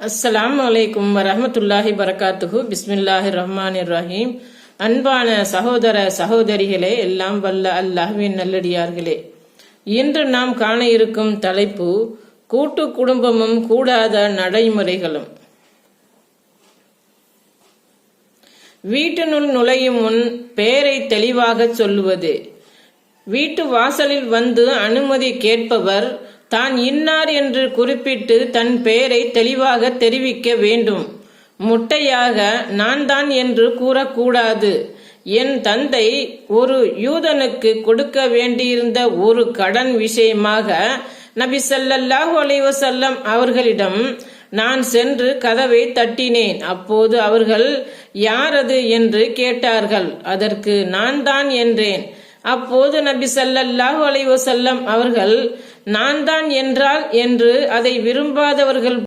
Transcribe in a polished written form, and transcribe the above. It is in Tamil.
அஸ்ஸலாமு அலைக்கும் வரஹ்மத்துல்லாஹி வரகாத்துஹு. பிஸ்மில்லாஹிர் ரஹ்மானிர் ரஹீம். அன்பான சகோதர சகோதரிகளே, எல்லாம் வல்ல அல்லாஹ்வின் நல்லடியார்களே, இன்று நாம் காண இருக்கும் தலைப்பு கூட்டு குடும்பமும் கூடாத நடைமுறைகளும். வீட்டினுள் நுழையும் முன் பெயரை தெளிவாக சொல்லுவது. வீட்டு வாசலில் வந்து அனுமதி கேட்பவர் தான் இன்னார் என்று குறிப்பிட்டு தன் பெயரை தெளிவாக தெரிவிக்க வேண்டும். முட்டையாக நான் தான் என்று கூறக்கூடாது. என் தந்தை ஒரு யூதனுக்கு கொடுக்க வேண்டியிருந்த ஒரு கடன் விஷயமாக நபி ஸல்லல்லாஹு அலைஹி வஸல்லம் அவர்களிடம் நான் சென்று கதவை தட்டினேன். அப்போது அவர்கள் யாரது என்று கேட்டார்கள். அதற்கு நான் தான் என்றேன். அப்போது நபி ஸல்லல்லாஹு அலைஹி வஸல்லம் அவர்கள் நான் தான் என்றால் என்று அதை விரும்பாதவர்கள்